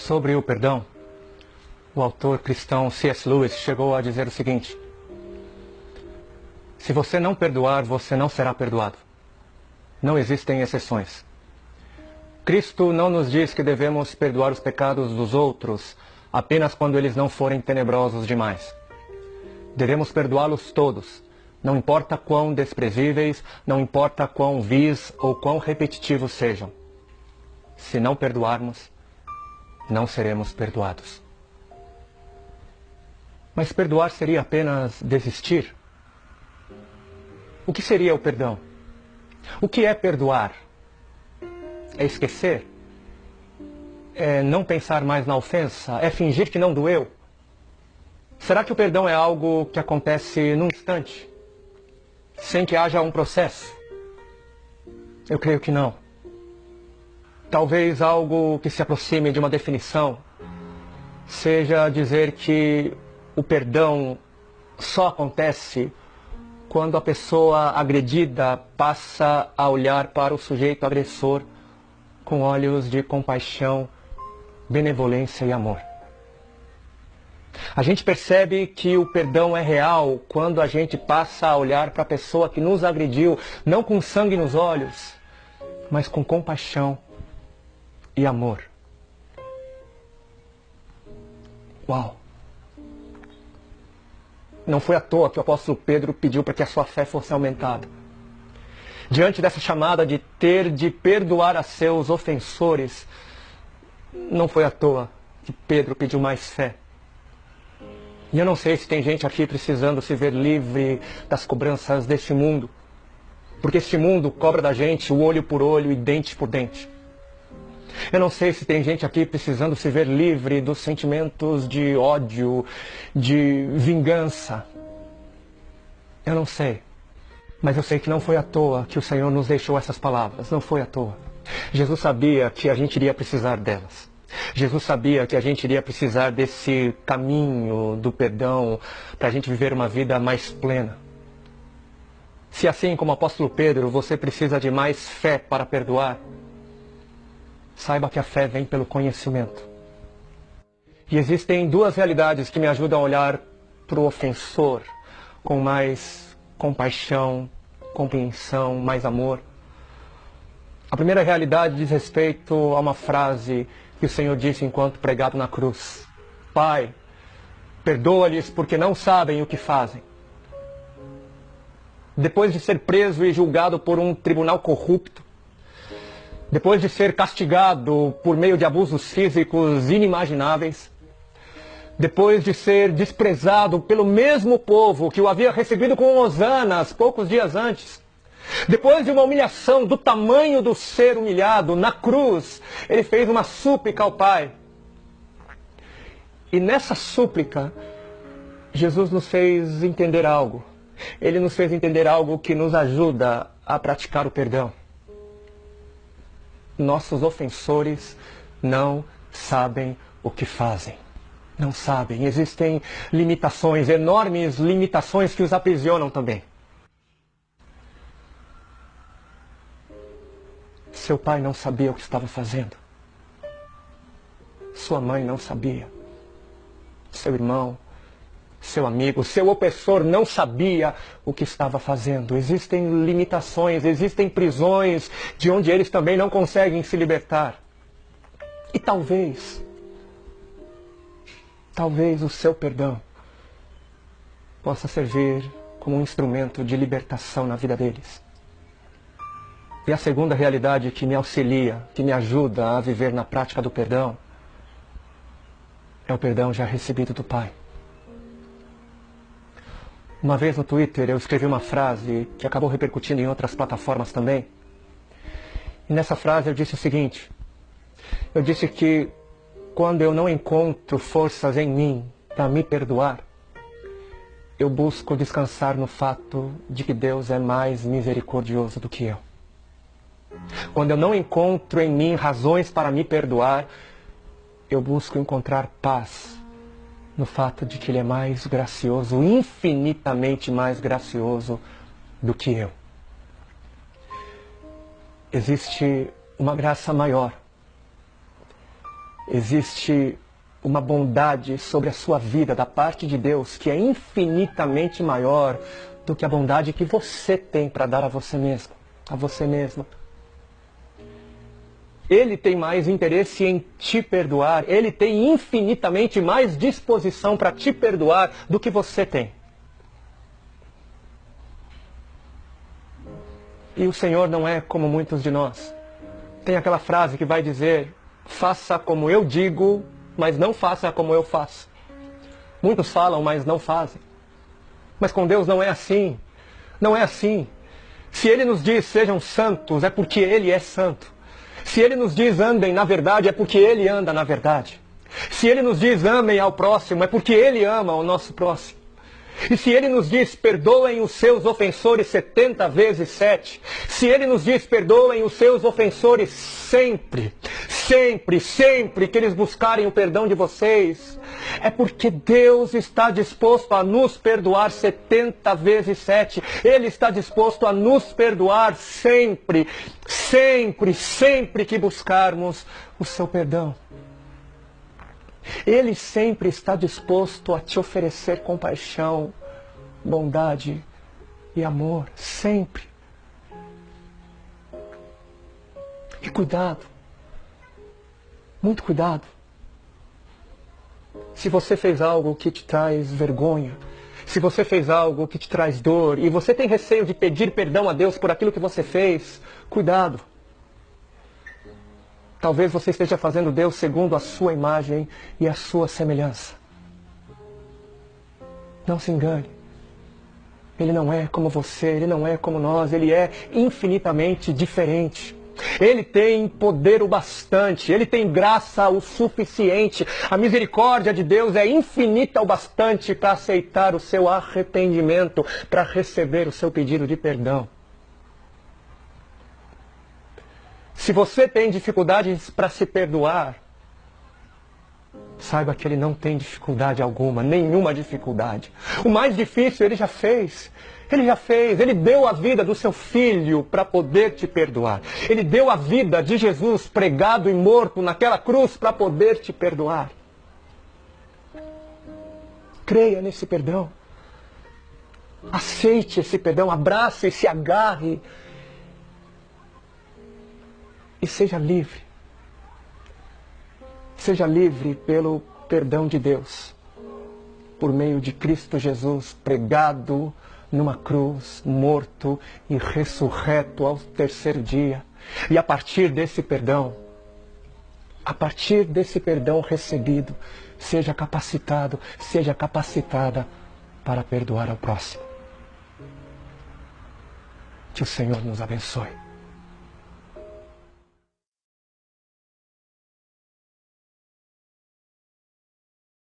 Sobre o perdão, o autor cristão C.S. Lewis chegou a dizer o seguinte: se você não perdoar, você não será perdoado. Não existem exceções. Cristo não nos diz que devemos perdoar os pecados dos outros apenas quando eles não forem tenebrosos demais. Devemos perdoá-los todos, não importa quão desprezíveis, não importa quão vis ou quão repetitivos sejam. Se não perdoarmos, não seremos perdoados. Mas perdoar seria apenas desistir? O que seria o perdão? O que é perdoar? É esquecer? É não pensar mais na ofensa? É fingir que não doeu? Será que o perdão é algo que acontece num instante, sem que haja um processo? Eu creio que não. Talvez algo que se aproxime de uma definição seja dizer que o perdão só acontece quando a pessoa agredida passa a olhar para o sujeito agressor com olhos de compaixão, benevolência e amor. A gente percebe que o perdão é real quando a gente passa a olhar para a pessoa que nos agrediu, não com sangue nos olhos, mas com compaixão e amor. Uau! Não foi à toa que o apóstolo Pedro pediu para que a sua fé fosse aumentada. Diante dessa chamada de ter de perdoar a seus ofensores, não foi à toa que Pedro pediu mais fé. E eu não sei se tem gente aqui precisando se ver livre das cobranças deste mundo, porque este mundo cobra da gente o olho por olho e dente por dente. Eu não sei se tem gente aqui precisando se ver livre dos sentimentos de ódio, de vingança. Eu não sei. Mas eu sei que não foi à toa que o Senhor nos deixou essas palavras. Não foi à toa. Jesus sabia que a gente iria precisar delas. Jesus sabia que a gente iria precisar desse caminho do perdão para a gente viver uma vida mais plena. Se assim como o apóstolo Pedro, você precisa de mais fé para perdoar, saiba que a fé vem pelo conhecimento. E existem duas realidades que me ajudam a olhar para o ofensor com mais compaixão, compreensão, mais amor. A primeira realidade diz respeito a uma frase que o Senhor disse enquanto pregado na cruz: Pai, perdoa-lhes porque não sabem o que fazem. Depois de ser preso e julgado por um tribunal corrupto, depois de ser castigado por meio de abusos físicos inimagináveis, depois de ser desprezado pelo mesmo povo que o havia recebido com hosanas poucos dias antes, depois de uma humilhação do tamanho do ser humilhado, na cruz, ele fez uma súplica ao Pai. E nessa súplica, Jesus nos fez entender algo. Ele nos fez entender algo que nos ajuda a praticar o perdão. Nossos ofensores não sabem o que fazem. Não sabem. Existem limitações, enormes limitações que os aprisionam também. Seu pai não sabia o que estava fazendo. Sua mãe não sabia. Seu irmão, seu amigo, seu opressor não sabia o que estava fazendo. Existem limitações, existem prisões de onde eles também não conseguem se libertar. E talvez o seu perdão possa servir como um instrumento de libertação na vida deles. E a segunda realidade que me auxilia, que me ajuda a viver na prática do perdão, é o perdão já recebido do Pai. Uma vez no Twitter eu escrevi uma frase que acabou repercutindo em outras plataformas também. E nessa frase eu disse o seguinte: eu disse que quando eu não encontro forças em mim para me perdoar, eu busco descansar no fato de que Deus é mais misericordioso do que eu. Quando eu não encontro em mim razões para me perdoar, eu busco encontrar paz no fato de que Ele é mais gracioso, infinitamente mais gracioso do que eu. Existe uma graça maior Existe uma bondade sobre a sua vida da parte de Deus que é infinitamente maior do que a bondade que você tem para dar a você mesmo, a você mesma. Ele tem mais interesse em te perdoar, Ele tem infinitamente mais disposição para te perdoar do que você tem. E o Senhor não é como muitos de nós. Tem aquela frase que vai dizer: faça como eu digo, mas não faça como eu faço. Muitos falam, mas não fazem. Mas com Deus não é assim. Não é assim. Se Ele nos diz sejam santos, é porque Ele é santo. Se Ele nos diz andem na verdade, é porque Ele anda na verdade. Se Ele nos diz amem ao próximo, é porque Ele ama ao nosso próximo. E se Ele nos diz perdoem os seus ofensores 70 vezes 7, se Ele nos diz perdoem os seus ofensores sempre, sempre, sempre que eles buscarem o perdão de vocês, é porque Deus está disposto a nos perdoar 70 vezes 7. Ele está disposto a nos perdoar sempre, sempre, sempre que buscarmos o seu perdão. Ele sempre está disposto a te oferecer compaixão, bondade e amor, sempre. E cuidado, muito cuidado. Se você fez algo que te traz vergonha, se você fez algo que te traz dor, e você tem receio de pedir perdão a Deus por aquilo que você fez, cuidado. Talvez você esteja fazendo Deus segundo a sua imagem e a sua semelhança. Não se engane. Ele não é como você, Ele não é como nós, Ele é infinitamente diferente. Ele tem poder o bastante, Ele tem graça o suficiente. A misericórdia de Deus é infinita o bastante para aceitar o seu arrependimento, para receber o seu pedido de perdão. Se você tem dificuldades para se perdoar, saiba que Ele não tem dificuldade alguma, nenhuma dificuldade. O mais difícil Ele já fez. Ele já fez. Ele deu a vida do seu Filho para poder te perdoar. Ele deu a vida de Jesus pregado e morto naquela cruz para poder te perdoar. Creia nesse perdão. Aceite esse perdão, abrace e se agarre. E seja livre. Seja livre pelo perdão de Deus. Por meio de Cristo Jesus, pregado numa cruz, morto e ressurreto ao terceiro dia. E a partir desse perdão recebido, seja capacitado, seja capacitada para perdoar ao próximo. Que o Senhor nos abençoe.